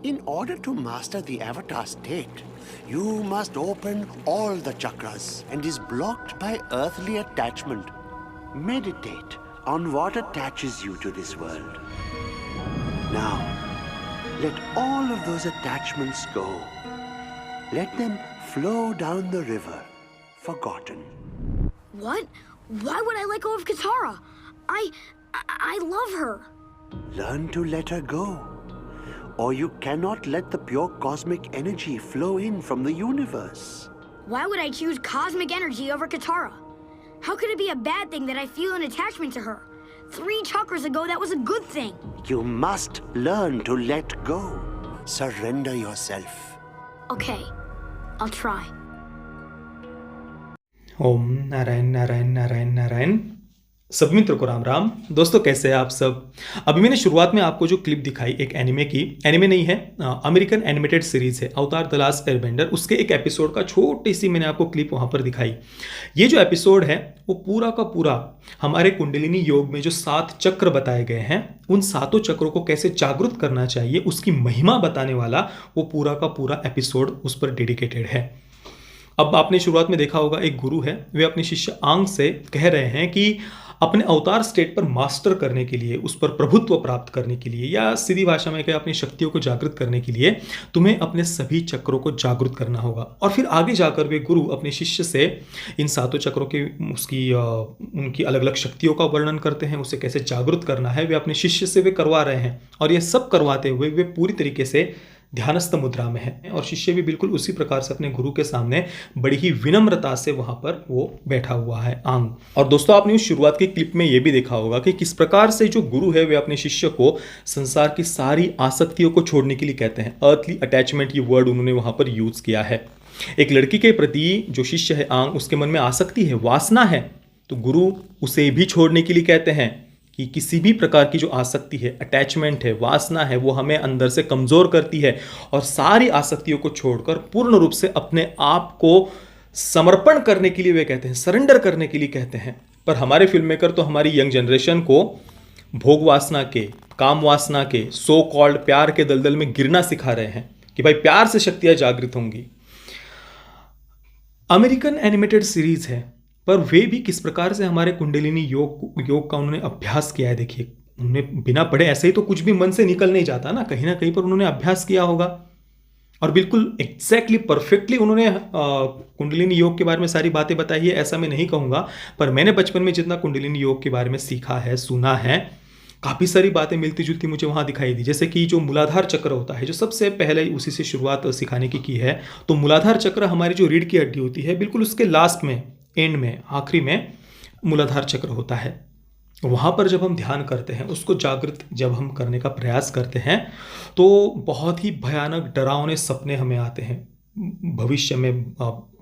In order to master the avatar state, you must open all the chakras and is blocked by earthly attachment. Meditate on what attaches you to this world. Now, let all of those attachments go. Let them flow down the river, forgotten. What? Why would I let go of Katara? I love her. Learn to let her go, or you cannot let the pure cosmic energy flow in from the universe. Why would I choose cosmic energy over Katara? How could it be a bad thing that I feel an attachment to her? 3 chakras ago, that was a good thing. You must learn to let go. Surrender yourself. Okay, I'll try. ओम नारायण नारायण नारायण नारायण। सब मित्रों को राम राम। दोस्तों कैसे हैं आप सब। अभी मैंने शुरुआत में आपको जो क्लिप दिखाई एक एनिमे की, एनिमे नहीं है, अमेरिकन एनिमेटेड सीरीज है अवतार द लास्ट एयरबेंडर, उसके एक एपिसोड का छोटी सी मैंने आपको क्लिप वहां पर दिखाई। ये जो एपिसोड है वो पूरा का पूरा हमारे कुंडलिनी योग में जो 7 चक्र बताए गए हैं, उन 7 चक्रों को कैसे जागृत करना चाहिए उसकी महिमा बताने वाला वो पूरा का पूरा एपिसोड उस पर डेडिकेटेड है। अब आपने शुरुआत में देखा होगा एक गुरु है, वे अपने शिष्य आंग से कह रहे हैं कि अपने अवतार स्टेट पर मास्टर करने के लिए, उस पर प्रभुत्व प्राप्त करने के लिए, या सीधी भाषा में कहें अपनी शक्तियों को जागृत करने के लिए तुम्हें अपने सभी चक्रों को जागृत करना होगा। और फिर आगे जाकर वे गुरु अपने शिष्य से इन 7 चक्रों की उनकी अलग अलग शक्तियों का वर्णन करते हैं, उसे कैसे जागृत करना है वे अपने शिष्य से वे करवा रहे हैं। और ये सब करवाते हुए वे पूरी तरीके से ध्यानस्थ मुद्रा में है और शिष्य भी बिल्कुल उसी प्रकार से अपने गुरु के सामने बड़ी ही विनम्रता से वहां पर वो बैठा हुआ है आंग। और दोस्तों आपने उस शुरुआत की क्लिप में ये भी देखा होगा कि किस प्रकार से जो गुरु है वे अपने शिष्य को संसार की सारी आसक्तियों को छोड़ने के लिए कहते हैं। अर्थली अटैचमेंट ये वर्ड उन्होंने वहां पर यूज किया है। एक लड़की के प्रति जो शिष्य है आंग, उसके मन में आसक्ति है, वासना है, तो गुरु उसे भी छोड़ने के लिए कहते हैं कि किसी भी प्रकार की जो आसक्ति है, अटैचमेंट है, वासना है, वो हमें अंदर से कमज़ोर करती है और सारी आसक्तियों को छोड़कर पूर्ण रूप से अपने आप को समर्पण करने के लिए वे कहते हैं, सरेंडर करने के लिए कहते हैं। पर हमारे फिल्म मेकर तो हमारी यंग जनरेशन को भोग वासना के, काम वासना के, सो कॉल्ड प्यार के दलदल में गिरना सिखा रहे हैं कि भाई प्यार से शक्तियां जागृत होंगी। अमेरिकन एनिमेटेड सीरीज है, पर वे भी किस प्रकार से हमारे कुंडलिनी योग का उन्होंने अभ्यास किया है। देखिए, उन्होंने बिना पढ़े ऐसे ही तो कुछ भी मन से निकल नहीं जाता ना कहीं पर उन्होंने अभ्यास किया होगा और बिल्कुल एग्जैक्टली परफेक्टली उन्होंने कुंडलिनी योग के बारे में सारी बातें बताई है, ऐसा मैं नहीं कहूँगा। पर मैंने बचपन में जितना कुंडलिनी योग के बारे में सीखा है, सुना है, काफ़ी सारी बातें मिलती जुलती मुझे वहाँ दिखाई दी। जैसे कि जो मूलाधार चक्र होता है, जो सबसे पहले उसी से शुरुआत सिखाने की है, तो मूलाधार चक्र हमारी जो रीढ़ की हड्डी होती है, बिल्कुल उसके लास्ट में, एंड में, आखिरी में मूलाधार चक्र होता है। वहाँ पर जब हम ध्यान करते हैं, उसको जागृत जब हम करने का प्रयास करते हैं, तो बहुत ही भयानक डरावने सपने हमें आते हैं। भविष्य में,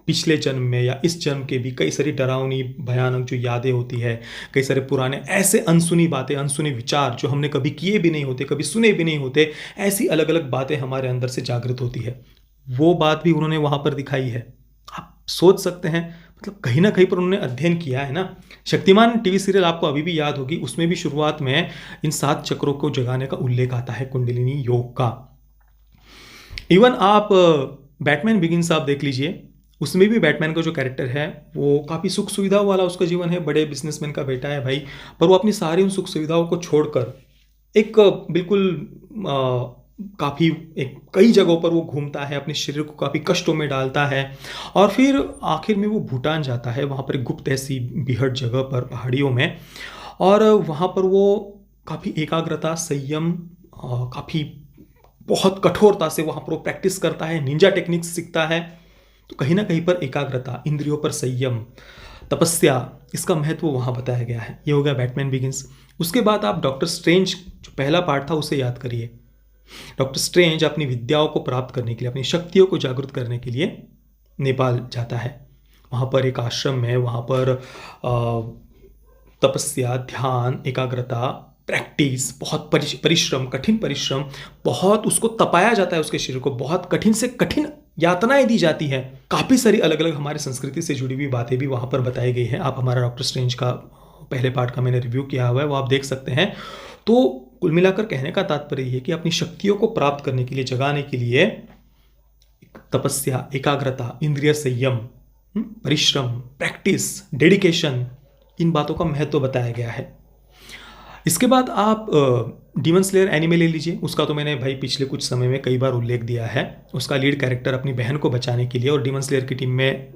पिछले जन्म में या इस जन्म के भी कई सारी डरावनी भयानक जो यादें होती है, कई सारे पुराने ऐसे अनसुनी बातें, अनसुने विचार जो हमने कभी किए भी नहीं होते, कभी सुने भी नहीं होते, ऐसी अलग अलग बातें हमारे अंदर से जागृत होती है। वो बात भी उन्होंने वहाँ पर दिखाई है। आप सोच सकते हैं, मतलब कहीं ना कहीं पर उन्होंने अध्ययन किया है ना। शक्तिमान टीवी सीरियल आपको अभी भी याद होगी, उसमें भी शुरुआत में इन 7 चक्रों को जगाने का उल्लेख आता है कुंडलिनी योग का। इवन आप बैटमैन बिगिंस आप देख लीजिए, उसमें भी बैटमैन का जो कैरेक्टर है वो काफ़ी सुख सुविधाओं वाला उसका जीवन है, बड़े बिजनेसमैन का बेटा है भाई, पर वो अपनी सारी उन सुख सुविधाओं को छोड़कर एक बिल्कुल काफ़ी कई जगहों पर वो घूमता है, अपने शरीर को काफ़ी कष्टों में डालता है और फिर आखिर में वो भूटान जाता है, वहाँ पर एक गुप्त ऐसी बीहड़ जगह पर पहाड़ियों में, और वहाँ पर वो काफ़ी एकाग्रता, संयम, काफ़ी बहुत कठोरता से वहाँ पर वो प्रैक्टिस करता है, निंजा टेक्निक्स सीखता है। तो कहीं ना कहीं पर एकाग्रता, इंद्रियों पर संयम, तपस्या, इसका महत्व वहाँ बताया गया है। ये हो गया बैटमैन बिगिंस। उसके बाद आप डॉक्टर स्ट्रेंज जो पहला पार्ट था उसे याद करिए। डॉक्टर स्ट्रेंज अपनी विद्याओं को प्राप्त करने के लिए, अपनी शक्तियों को जागृत करने के लिए नेपाल जाता है। वहाँ पर एक आश्रम में, वहाँ पर तपस्या, ध्यान, एकाग्रता, प्रैक्टिस, बहुत परिश्रम, कठिन परिश्रम, बहुत उसको तपाया जाता है, उसके शरीर को बहुत कठिन से कठिन यातनाएं दी जाती हैं। काफ़ी सारी अलग अलग हमारी संस्कृति से जुड़ी हुई बातें भी वहाँ पर बताई गई हैं। आप हमारा डॉक्टर स्ट्रेंज का पहले पार्ट का मैंने रिव्यू किया हुआ है, वो आप देख सकते हैं। तो कुल मिलाकर कहने का तात्पर्य यह है कि अपनी शक्तियों को प्राप्त करने के लिए, जगाने के लिए तपस्या, एकाग्रता, इंद्रिय संयम, परिश्रम, प्रैक्टिस, डेडिकेशन, इन बातों का महत्व बताया गया है। इसके बाद आप डीमन स्लेयर एनिमे ले लीजिए। उसका तो मैंने भाई पिछले कुछ समय में कई बार उल्लेख दिया है। उसका लीड कैरेक्टर अपनी बहन को बचाने के लिए और डीमन स्लेयर की टीम में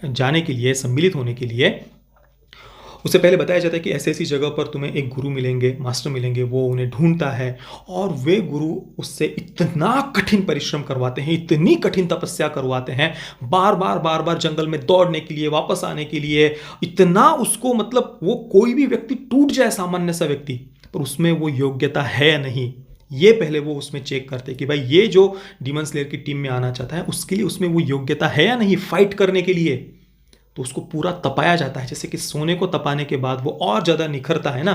जाने के लिए, सम्मिलित होने के लिए, उससे पहले बताया जाता है कि ऐसी ऐसी जगह पर तुम्हें एक गुरु मिलेंगे, मास्टर मिलेंगे। वो उन्हें ढूंढता है और वे गुरु उससे इतना कठिन परिश्रम करवाते हैं, इतनी कठिन तपस्या करवाते हैं, बार बार जंगल में दौड़ने के लिए, वापस आने के लिए, इतना उसको, मतलब वो कोई भी व्यक्ति टूट जाए, सामान्य सा व्यक्ति, पर उसमें वो योग्यता है या नहीं, ये पहले वो उसमें चेक करते कि भाई ये जो डीमन स्लेयर की टीम में आना चाहता है उसके लिए उसमें वो योग्यता है या नहीं फाइट करने के लिए। तो उसको पूरा तपाया जाता है, जैसे कि सोने को तपाने के बाद वो और ज़्यादा निखरता है ना,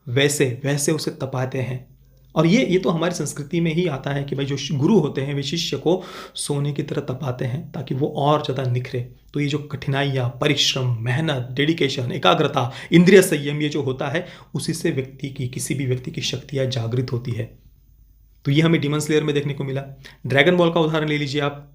वैसे उसे तपाते हैं। और ये तो हमारी संस्कृति में ही आता है कि भाई जो गुरु होते हैं वे शिष्य को सोने की तरह तपाते हैं ताकि वो और ज़्यादा निखरे। तो ये जो कठिनाइयाँ, परिश्रम, मेहनत, डेडिकेशन, एकाग्रता, इंद्रिय संयम, ये जो होता है उसी से किसी भी व्यक्ति की शक्तियाँ जागृत होती है। तो ये हमें डीमन स्लेयर में देखने को मिला। ड्रैगन बॉल का उदाहरण ले लीजिए आप।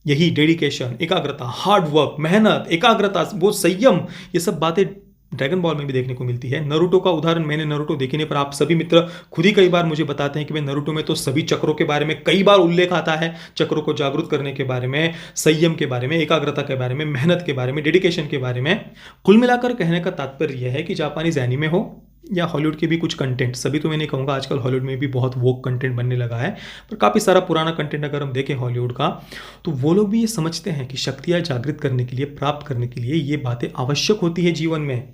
यही डेडिकेशन, एकाग्रता, हार्ड वर्क, मेहनत, एकाग्रता, वो संयम, ये सब बातें ड्रैगन बॉल में भी देखने को मिलती है। नरूटो का उदाहरण, मैंने नरूटो देखी नहीं, पर आप सभी मित्र खुद ही कई बार मुझे बताते हैं कि भाई नरूटो में तो सभी चक्रों के बारे में कई बार उल्लेख आता है, चक्रों को जागृत करने के बारे में, संयम के बारे में, एकाग्रता के बारे में, मेहनत के बारे में, डेडिकेशन के बारे में। कुल मिलाकर कहने का तात्पर्य यह है कि जापानीज एनीमे हो या हॉलीवुड के भी कुछ कंटेंट, सभी तो मैं नहीं कहूँगा, आजकल हॉलीवुड में भी बहुत वोक कंटेंट बनने लगा है, पर काफ़ी सारा पुराना कंटेंट अगर हम देखें हॉलीवुड का, तो वो लोग भी ये समझते हैं कि शक्तियाँ जागृत करने के लिए, प्राप्त करने के लिए ये बातें आवश्यक होती है जीवन में।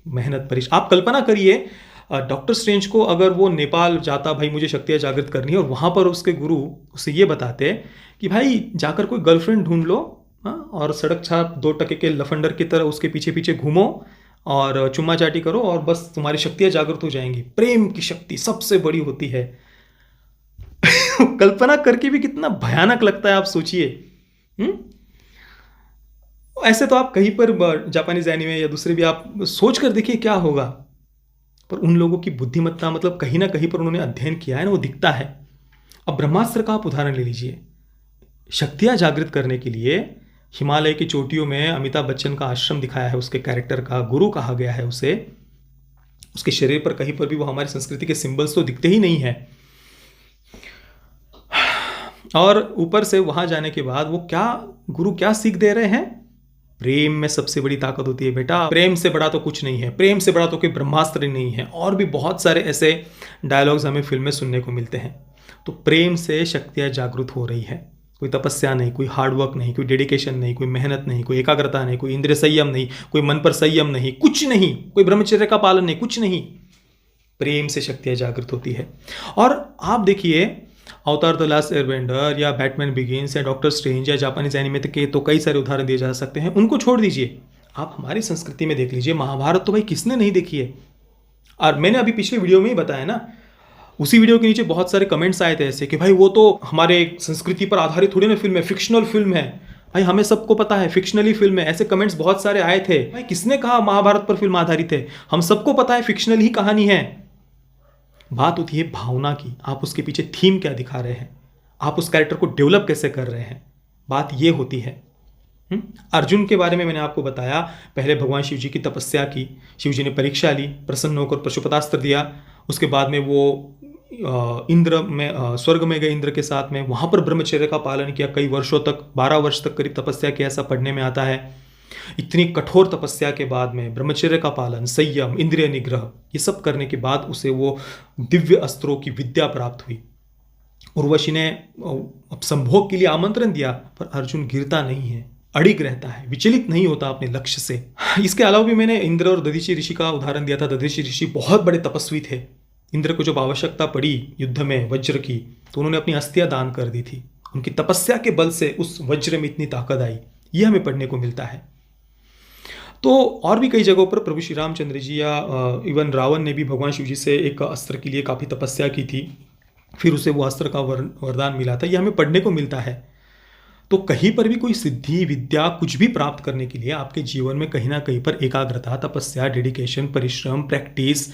मेहनत, परिश्रम। आप कल्पना करिए डॉक्टर स्ट्रेंज को अगर वो नेपाल जाता, भाई मुझे शक्तियाँ जागृत करनी है, और वहाँ पर उसके गुरु उसे ये बताते कि भाई जाकर कोई गर्लफ्रेंड ढूंढ लो, और सड़क छाप 2 टके के लफंडर की तरह उसके पीछे पीछे घूमो और चुम्मा चाटी करो और बस तुम्हारी शक्तियाँ जागृत हो जाएंगी। प्रेम की शक्ति सबसे बड़ी होती है। कल्पना करके भी कितना भयानक लगता है, आप सोचिए। ऐसे तो आप कहीं पर जापानीज एनीमे या दूसरे भी आप सोच कर देखिए क्या होगा, पर उन लोगों की बुद्धिमत्ता, मतलब कहीं ना कहीं पर उन्होंने अध्ययन किया है ना, वो दिखता है। अब ब्रह्मास्त्र का आप उदाहरण ले लीजिए। शक्तियाँ जागृत करने के लिए हिमालय की चोटियों में अमिताभ बच्चन का आश्रम दिखाया है, उसके कैरेक्टर का गुरु कहा गया है उसे। उसके शरीर पर कहीं पर भी वो हमारी संस्कृति के सिंबल्स तो दिखते ही नहीं है। और ऊपर से वहां जाने के बाद वो गुरु क्या सीख दे रहे हैं? प्रेम में सबसे बड़ी ताकत होती है बेटा, प्रेम से बड़ा तो कुछ नहीं है, प्रेम से बड़ा तो कोई ब्रह्मास्त्र नहीं है। और भी बहुत सारे ऐसे डायलॉग्स हमें फिल्म में सुनने को मिलते हैं। तो प्रेम से शक्तियाँ जागृत हो रही है। कोई तपस्या नहीं, कोई हार्डवर्क नहीं, कोई डेडिकेशन नहीं, कोई मेहनत नहीं, कोई एकाग्रता नहीं, कोई इंद्रिय संयम नहीं, कोई मन पर संयम नहीं, कुछ नहीं, कोई ब्रह्मचर्य का पालन नहीं, कुछ नहीं। प्रेम से शक्तियाँ जागृत होती है। और आप देखिए अवतार द लास्ट एयरबेंडर या बैटमैन बिगिंस या डॉक्टर स्ट्रेंज या जापानीज एनीमे के तो कई सारे उदाहरण दिए जा सकते हैं, उनको छोड़ दीजिए। आप हमारी संस्कृति में देख लीजिए, महाभारत तो भाई किसने नहीं देखी है। और मैंने अभी पिछले वीडियो में ही बताया ना, उसी वीडियो के नीचे बहुत सारे कमेंट्स आए थे ऐसे कि भाई वो तो हमारे संस्कृति पर आधारित थोड़ी ना फिल्म है, फिक्शनल फिल्म है। भाई हमें सबको पता है फिक्शनली फिल्म है। ऐसे कमेंट्स बहुत सारे आए थे। भाई किसने कहा महाभारत पर फिल्म आधारित है? हम सबको पता है फिक्शनल ही कहानी है। बात होती है भावना की, आप उसके पीछे थीम क्या दिखा रहे हैं, आप उस कैरेक्टर को डेवलप कैसे कर रहे हैं, बात ये होती है। अर्जुन के बारे में मैंने आपको बताया, पहले भगवान शिव जी की तपस्या की, शिव जी ने परीक्षा ली, प्रसन्न होकर पशुपतास्त्र दिया। उसके बाद में वो इंद्र में स्वर्ग में गए, इंद्र के साथ में, वहाँ पर ब्रह्मचर्य का पालन किया कई वर्षों तक, 12 वर्ष तक करीब तपस्या किया, ऐसा पढ़ने में आता है। इतनी कठोर तपस्या के बाद में ब्रह्मचर्य का पालन, संयम, इंद्रिय निग्रह, ये सब करने के बाद उसे वो दिव्य अस्त्रों की विद्या प्राप्त हुई। उर्वशी ने संभोग के लिए आमंत्रण दिया, पर अर्जुन गिरता नहीं है, अड़िग रहता है, विचलित नहीं होता अपने लक्ष्य से। इसके अलावा भी मैंने इंद्र और दधीचि ऋषि का उदाहरण दिया था। दधीचि ऋषि बहुत बड़े तपस्वी थे। इंद्र को जब आवश्यकता पड़ी युद्ध में वज्र की, तो उन्होंने अपनी अस्थियां दान कर दी थी। उनकी तपस्या के बल से उस वज्र में इतनी ताकत आई, ये हमें पढ़ने को मिलता है। तो और भी कई जगहों पर प्रभु श्री रामचंद्र जी या इवन रावण ने भी भगवान शिव जी से एक अस्त्र के लिए काफ़ी तपस्या की थी, फिर उसे वो अस्त्र का वरदान मिला था, ये हमें पढ़ने को मिलता है। तो कहीं पर भी कोई सिद्धि, विद्या, कुछ भी प्राप्त करने के लिए आपके जीवन में कहीं ना कहीं पर एकाग्रता, तपस्या, डेडिकेशन, परिश्रम, प्रैक्टिस,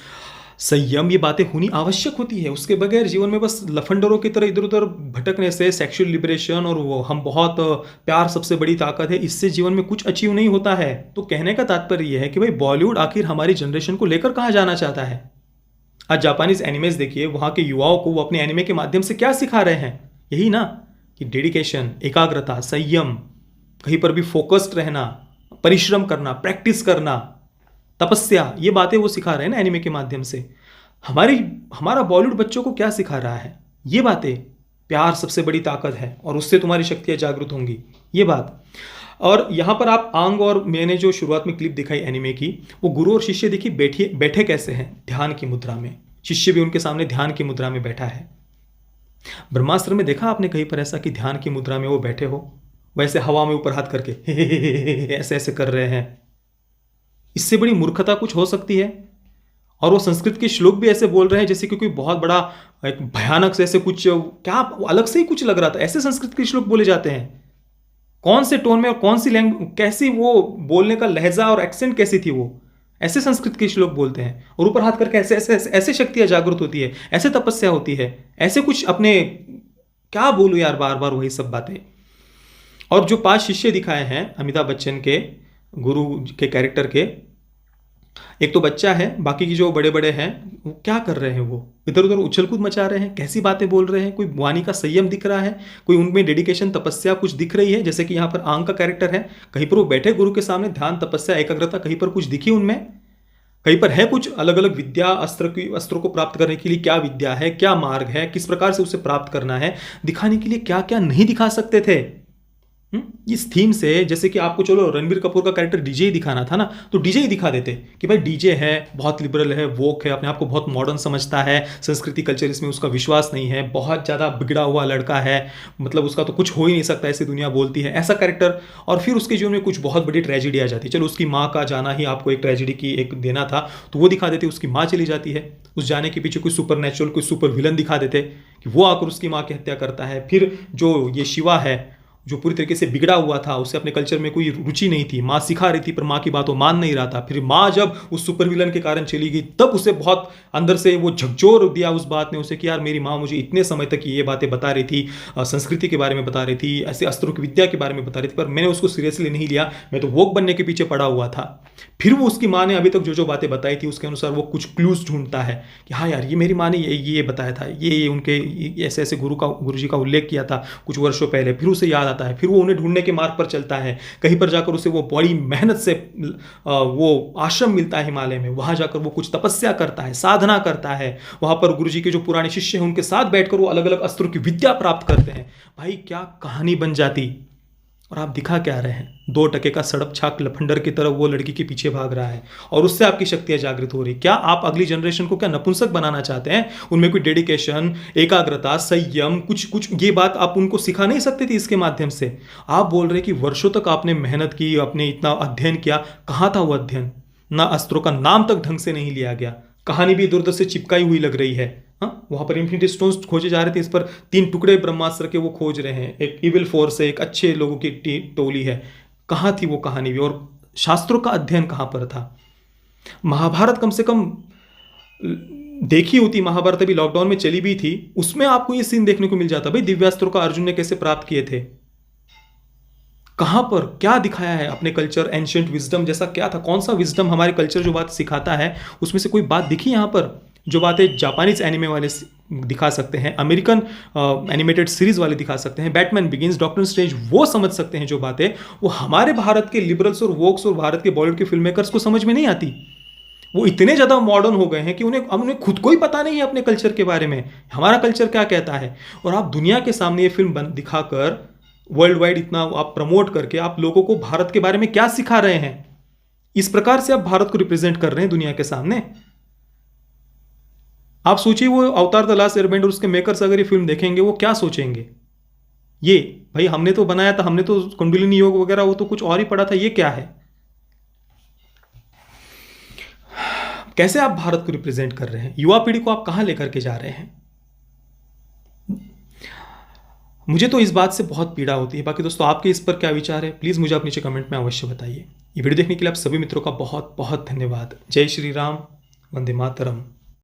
संयम, ये बातें होनी आवश्यक होती है। उसके बगैर जीवन में बस लफंडरों की तरह इधर उधर भटकने से, सेक्सुअल लिबरेशन और वो हम बहुत प्यार सबसे बड़ी ताकत है, इससे जीवन में कुछ अचीव नहीं होता है। तो कहने का तात्पर्य यह है कि भाई बॉलीवुड आखिर हमारी जनरेशन को लेकर कहाँ जाना चाहता है। आज जापानीज एनिमेज देखिए, वहाँ के युवाओं को वो अपने एनिमे के माध्यम से क्या सिखा रहे हैं, यही ना कि डेडिकेशन, एकाग्रता, संयम, कहीं पर भी फोकस्ड रहना, परिश्रम करना, प्रैक्टिस करना, तपस्या, ये बातें वो सिखा रहे हैं ना एनिमे के माध्यम से। हमारा बॉलीवुड बच्चों को क्या सिखा रहा है, ये बातें, प्यार सबसे बड़ी ताकत है और उससे तुम्हारी शक्तियां जागृत होंगी, ये बात। और यहाँ पर आप आंग और मैंने जो शुरुआत में क्लिप दिखाई एनिमे की, वो गुरु और शिष्य देखिए बैठे कैसे हैं, ध्यान की मुद्रा में। शिष्य भी उनके सामने ध्यान की मुद्रा में बैठा है। ब्रह्मास्त्र में देखा आपने कहीं पर ऐसा कि ध्यान की मुद्रा में वो बैठे हो, वैसे हवा में ऊपर हाथ करके ऐसे ऐसे कर रहे हैं। इससे बड़ी मूर्खता कुछ हो सकती है। और वो संस्कृत के श्लोक भी ऐसे बोल रहे हैं जैसे कि कोई बहुत बड़ा एक भयानक से ऐसे कुछ, क्या अलग से ही कुछ लग रहा था, ऐसे संस्कृत के श्लोक बोले जाते हैं। कौन से टोन में और कौन सी लैंग्वेज, कैसी वो बोलने का लहजा और एक्सेंट कैसी थी, वो ऐसे संस्कृत के श्लोक बोलते हैं। और ऊपर हाथ करके ऐसे ऐसे ऐसे शक्तियां जागृत होती है, ऐसे तपस्या होती है, ऐसे कुछ अपने, क्या बोलूं यार, बार बार वही सब बातें। और जो 5 शिष्य दिखाए हैं अमिताभ बच्चन के, गुरु के कैरेक्टर के, एक तो बच्चा है, बाकी की जो बड़े बड़े हैं वो क्या कर रहे हैं, वो इधर उधर उछल कूद मचा रहे हैं, कैसी बातें बोल रहे हैं। कोई वाणी का संयम दिख रहा है, कोई उनमें डेडिकेशन, तपस्या कुछ दिख रही है। जैसे कि यहाँ पर आंग का कैरेक्टर है, कहीं पर वो बैठे गुरु के सामने, ध्यान, तपस्या, एकाग्रता कहीं पर कुछ दिखी उनमें, कहीं पर है कुछ अलग अलग विद्या, अस्त्रों को प्राप्त करने के लिए क्या विद्या है, क्या मार्ग है, किस प्रकार से उसे प्राप्त करना है, दिखाने के लिए क्या क्या नहीं दिखा सकते थे। इस थीम से, जैसे कि आपको चलो रणबीर कपूर का कैरेक्टर डीजे ही दिखाना था ना, तो डीजे ही दिखा देते कि भाई डीजे है, बहुत लिबरल है, वोक है, अपने आप को बहुत मॉडर्न समझता है, संस्कृति कल्चर इसमें उसका विश्वास नहीं है, बहुत ज़्यादा बिगड़ा हुआ लड़का है, मतलब उसका तो कुछ हो ही नहीं सकता, ऐसी दुनिया बोलती है, ऐसा कैरेक्टर। और फिर उसके जीवन में कुछ बहुत बड़ी ट्रेजिडी आ जाती है। चलो उसकी माँ का जाना ही आपको एक ट्रेजिडी की एक देना था, तो वो दिखा देते, उसकी माँ चली जाती है, उस जाने के पीछे कोई सुपर नेचुरल, कोई सुपर विलन दिखा देते कि वो आकर उसकी माँ की हत्या करता है। फिर जो ये शिवा है, जो पूरी तरीके से बिगड़ा हुआ था, उसे अपने कल्चर में कोई रुचि नहीं थी, माँ सिखा रही थी पर माँ की बातों मान नहीं रहा था। फिर माँ जब उस सुपर विलन के कारण चली गई, तब उसे बहुत अंदर से वो झकझोर दिया उस बात ने उसे कि यार मेरी माँ मुझे इतने समय तक ये बातें बता रही थी, संस्कृति के बारे में बता रही थी, ऐसे अस्त्रों की विद्या के बारे में बता रही थी, पर मैंने उसको सीरियसली नहीं लिया, मैं तो वोक बनने के पीछे पड़ा हुआ था। फिर वो उसकी माँ ने अभी तक जो जो बातें बताई थी उसके अनुसार वो कुछ क्लूज ढूंढता है कि हाँ यार, ये मेरी माँ ने ये बताया था, ये उनके ऐसे ऐसे गुरु जी का उल्लेख किया था कुछ वर्षों पहले। फिर उसे याद आता है, फिर वो उन्हें ढूंढने के मार्ग पर चलता है। कहीं पर जाकर उसे वो बड़ी मेहनत से वो आश्रम मिलता है हिमालय में, वहां जाकर वो कुछ तपस्या करता है, साधना करता है। वहां पर गुरु जी के जो पुराने शिष्य हैं उनके साथ बैठकर वो अलग अलग अस्त्रों की विद्या प्राप्त करते हैं। भाई क्या कहानी बन जाती। और आप दिखा क्या रहे हैं, 2 टके का सड़प छाक लफंडर की तरफ वो लड़की के पीछे भाग रहा है और उससे आपकी शक्तियां जागृत हो रही। क्या आप अगली जनरेशन को क्या नपुंसक बनाना चाहते हैं? उनमें कोई डेडिकेशन, एकाग्रता, संयम, कुछ ये बात आप उनको सिखा नहीं सकते थे इसके माध्यम से। आप बोल रहे कि वर्षों तक आपने मेहनत की, आपने इतना अध्ययन किया, कहाँ था वो अध्ययन? ना अस्त्रों का नाम तक ढंग से नहीं लिया गया, कहानी भी इधर उधर से चिपकाई हुई लग रही है। वहां पर इन्फिनिटी स्टोन्स खोजे जा रहे थे, इस पर 3 टुकड़े ब्रह्मास्त्र के वो खोज रहे हैं। एक इविल फोर्स है, एक अच्छे लोगों की टोली है। कहाँ थी वो कहानी भी? और शास्त्रों का अध्ययन कहाँ पर था? महाभारत कम से कम देखी होती, महाभारत अभी लॉकडाउन में चली भी थी, उसमें आपको ये सीन देखने को मिल जाता भाई दिव्यास्त्रों का अर्जुन ने कैसे प्राप्त किए थे। कहां पर क्या दिखाया है अपने कल्चर, एंशिएंट विजडम जैसा क्या था? कौन सा विजडम हमारे कल्चर जो बात सिखाता है उसमें से कोई बात दिखी यहां पर? जो बातें जापानीज एनिमे वाले दिखा सकते हैं, अमेरिकन एनिमेटेड सीरीज वाले दिखा सकते हैं, बैटमैन बिगिंस, डॉक्टर स्ट्रेंज, वो समझ सकते हैं जो बातें, वो हमारे भारत के लिबरल्स और वोक्स और भारत के बॉलीवुड के फिल्म मेकर्स को समझ में नहीं आती। वो इतने ज़्यादा मॉडर्न हो गए हैं कि उन्हें खुद को ही पता नहीं है अपने कल्चर के बारे में, हमारा कल्चर क्या कहता है। और आप दुनिया के सामने ये फिल्म दिखाकर, वर्ल्ड वाइड इतना आप प्रमोट करके, आप लोगों को भारत के बारे में क्या सिखा रहे हैं? इस प्रकार से आप भारत को रिप्रेजेंट कर रहे हैं दुनिया के सामने। आप सोचिए वो अवतार द लास्ट एयरबेंडर, उसके मेकर्स अगर ये फिल्म देखेंगे वो क्या सोचेंगे? ये भाई हमने तो बनाया था, हमने तो कुंडलिनी योग वगैरह वो तो कुछ और ही पढ़ा था, ये क्या है? कैसे आप भारत को रिप्रेजेंट कर रहे हैं? युवा पीढ़ी को आप कहां लेकर के जा रहे हैं? मुझे तो इस बात से बहुत पीड़ा होती है। बाकी दोस्तों आपके इस पर क्या विचार है, प्लीज़ मुझे आप नीचे कमेंट में अवश्य बताइए। ये वीडियो देखने के लिए आप सभी मित्रों का बहुत बहुत धन्यवाद। जय श्री राम, वंदे मातरम।